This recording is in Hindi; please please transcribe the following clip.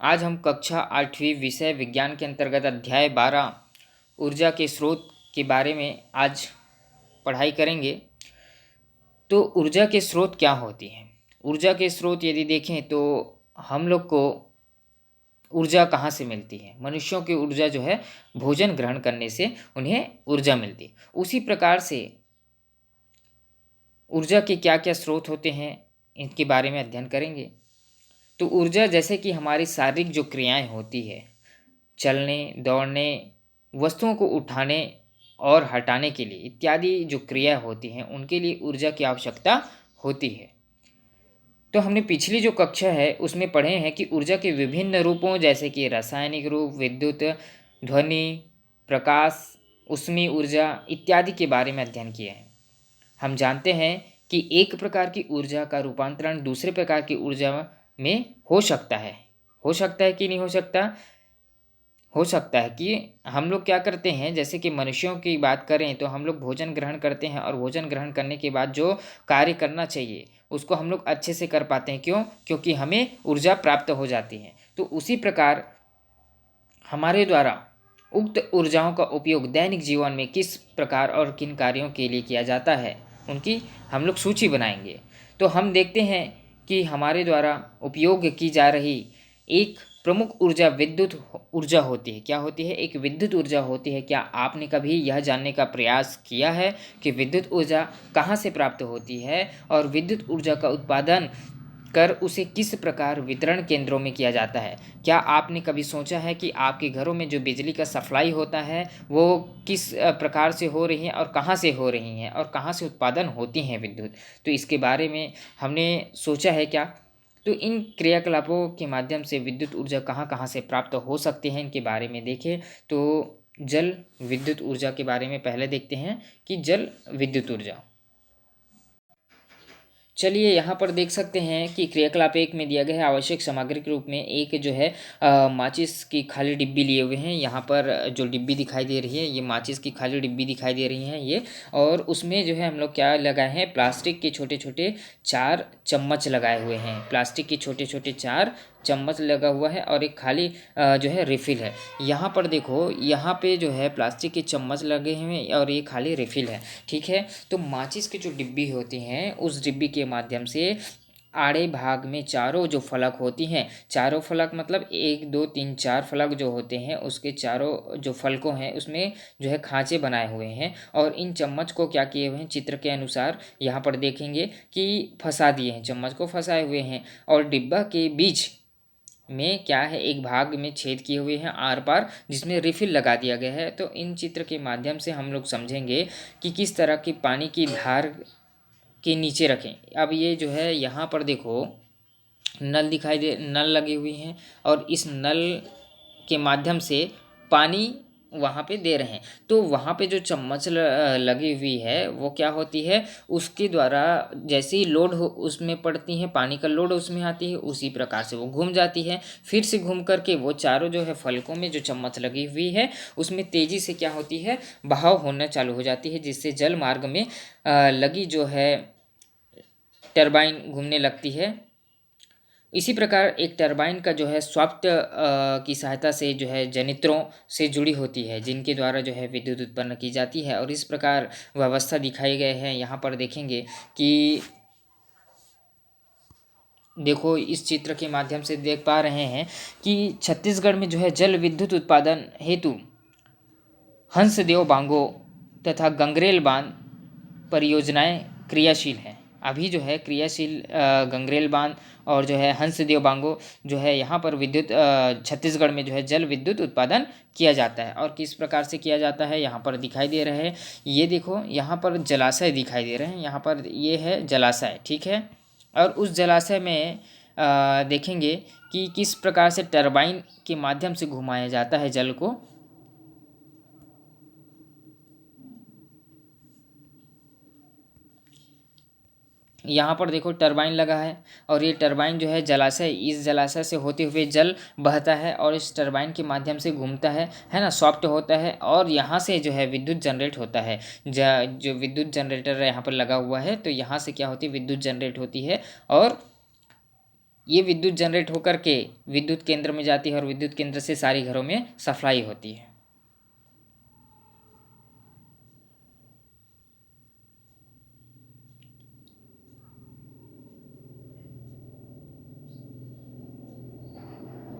आज हम कक्षा 8वीं विषय विज्ञान के अंतर्गत अध्याय 12 ऊर्जा के स्रोत के बारे में आज पढ़ाई करेंगे। तो ऊर्जा के स्रोत क्या होती हैं? ऊर्जा के स्रोत यदि देखें तो हम लोग को ऊर्जा कहाँ से मिलती है? मनुष्यों की ऊर्जा जो है भोजन ग्रहण करने से उन्हें ऊर्जा मिलती है। उसी प्रकार से ऊर्जा के क्या क्या स्रोत होते हैं इनके बारे में अध्ययन करेंगे। तो ऊर्जा जैसे कि हमारी शारीरिक जो क्रियाएं होती है, चलने, दौड़ने, वस्तुओं को उठाने और हटाने के लिए इत्यादि जो क्रिया होती हैं उनके लिए ऊर्जा की आवश्यकता होती है। तो हमने पिछली जो कक्षा है उसमें पढ़े हैं कि ऊर्जा के विभिन्न रूपों जैसे कि रासायनिक रूप, विद्युत, ध्वनि, प्रकाश, ऊष्मीय ऊर्जा इत्यादि के बारे में अध्ययन किए हैं। हम जानते हैं कि एक प्रकार की ऊर्जा का रूपांतरण दूसरे प्रकार की ऊर्जा में हो सकता है कि नहीं हो सकता? हो सकता है कि हम लोग क्या करते हैं, जैसे कि मनुष्यों की बात करें तो हम लोग भोजन ग्रहण करते हैं और भोजन ग्रहण करने के बाद जो कार्य करना चाहिए उसको हम लोग अच्छे से कर पाते हैं। क्यों? क्योंकि हमें ऊर्जा प्राप्त हो जाती है। तो उसी प्रकार हमारे द्वारा उक्त ऊर्जाओं का उपयोग दैनिक जीवन में किस प्रकार और किन कार्यों के लिए किया जाता है उनकी हम लोग सूची बनाएंगे। तो हम देखते हैं कि हमारे द्वारा उपयोग की जा रही एक प्रमुख ऊर्जा विद्युत ऊर्जा होती है। क्या होती है? एक विद्युत ऊर्जा होती है। क्या आपने कभी यह जानने का प्रयास किया है कि विद्युत ऊर्जा कहाँ से प्राप्त होती है और विद्युत ऊर्जा का उत्पादन कर उसे किस प्रकार वितरण केंद्रों में किया जाता है? क्या आपने कभी सोचा है कि आपके घरों में जो बिजली का सप्लाई होता है वो किस प्रकार से हो रही है और कहाँ से हो रही हैं और कहाँ से उत्पादन होती हैं विद्युत? तो इसके बारे में हमने सोचा है क्या? तो इन क्रियाकलापों के माध्यम से विद्युत ऊर्जा कहाँ कहाँ से प्राप्त हो सकती है इनके बारे में देखें तो जल विद्युत ऊर्जा के बारे में पहले देखते हैं कि जल विद्युत ऊर्जा। चलिए यहाँ पर देख सकते हैं कि क्रियाकलाप 1 में दिया गया है आवश्यक सामग्री के रूप में एक जो है माचिस की खाली डिब्बी लिए हुए हैं। यहाँ पर जो डिब्बी दिखाई दे रही है ये माचिस की खाली डिब्बी दिखाई दे रही है ये, और उसमें जो है हम लोग क्या लगाए हैं, प्लास्टिक के छोटे छोटे 4 चम्मच लगाए हुए हैं। प्लास्टिक के छोटे छोटे 4 चम्मच लगा हुआ है और एक खाली जो है रिफ़िल है। यहाँ पर देखो, यहाँ पे जो है प्लास्टिक के चम्मच लगे हुए हैं और ये खाली रिफ़िल है। ठीक है, तो माचिस की जो डिब्बी होती हैं उस डिब्बी के माध्यम से आड़े भाग में चारों जो फलक होती हैं, चारों फलक मतलब 1 2 3 4 फलक जो होते हैं उसके चारों जो फलकों हैं उसमें जो है खांचे बनाए हुए हैं और इन चम्मच को क्या किए हुए हैं, चित्र के अनुसार यहाँ पर देखेंगे कि फंसा दिए हैं, चम्मच को फंसाए हुए हैं और डिब्बा के बीच में क्या है, एक भाग में छेद किए हुए हैं आर पार जिसमें रिफिल लगा दिया गया है। तो इन चित्र के माध्यम से हम लोग समझेंगे कि किस तरह की पानी की धार के नीचे रखें। अब ये जो है यहाँ पर देखो नल दिखाई दे, नल लगी हुई हैं और इस नल के माध्यम से पानी वहाँ पे दे रहे हैं। तो वहाँ पे जो चम्मच लगी हुई है वो क्या होती है, उसके द्वारा जैसे ही लोड हो उसमें पड़ती है, पानी का लोड उसमें आती है, उसी प्रकार से वो घूम जाती है। फिर से घूम करके वो चारों जो है फलकों में जो चम्मच लगी हुई है उसमें तेज़ी से क्या होती है, बहाव होना चालू हो जाती है, जिससे जल मार्ग में लगी जो है टरबाइन घूमने लगती है। इसी प्रकार एक टरबाइन का जो है स्वाप्त की सहायता से जो है जनित्रों से जुड़ी होती है जिनके द्वारा जो है विद्युत उत्पन्न की जाती है और इस प्रकार व्यवस्था दिखाए गए हैं। यहाँ पर देखेंगे कि देखो इस चित्र के माध्यम से देख पा रहे हैं कि छत्तीसगढ़ में जो है जल विद्युत उत्पादन हेतु हंसदेव बांगो तथा गंगरेल बांध परियोजनाएं क्रियाशील हैं। अभी जो है क्रियाशील गंगरेल बांध और जो है हंसदेव बांगो जो है यहाँ पर विद्युत छत्तीसगढ़ में जो है जल विद्युत उत्पादन किया जाता है। और किस प्रकार से किया जाता है यहाँ पर दिखाई दे रहे हैं, ये देखो यहाँ पर जलाशय दिखाई दे रहे हैं, यहाँ पर ये है जलाशय। ठीक है, और उस जलाशय में देखेंगे कि किस प्रकार से टरबाइन के माध्यम से घुमाया जाता है जल को। यहाँ पर देखो टरबाइन लगा है और ये टरबाइन जो है जलाशय, इस जलाशय से होते हुए जल बहता है और इस टरबाइन के माध्यम से घूमता है ना, सॉफ्ट होता है और यहाँ से जो है विद्युत जनरेट होता है। जो विद्युत जनरेटर यहाँ पर लगा हुआ है तो यहाँ से क्या होती है, विद्युत जनरेट होती है और ये विद्युत जनरेट होकर के विद्युत केंद्र में जाती है और विद्युत केंद्र से सारी घरों में सप्लाई होती है।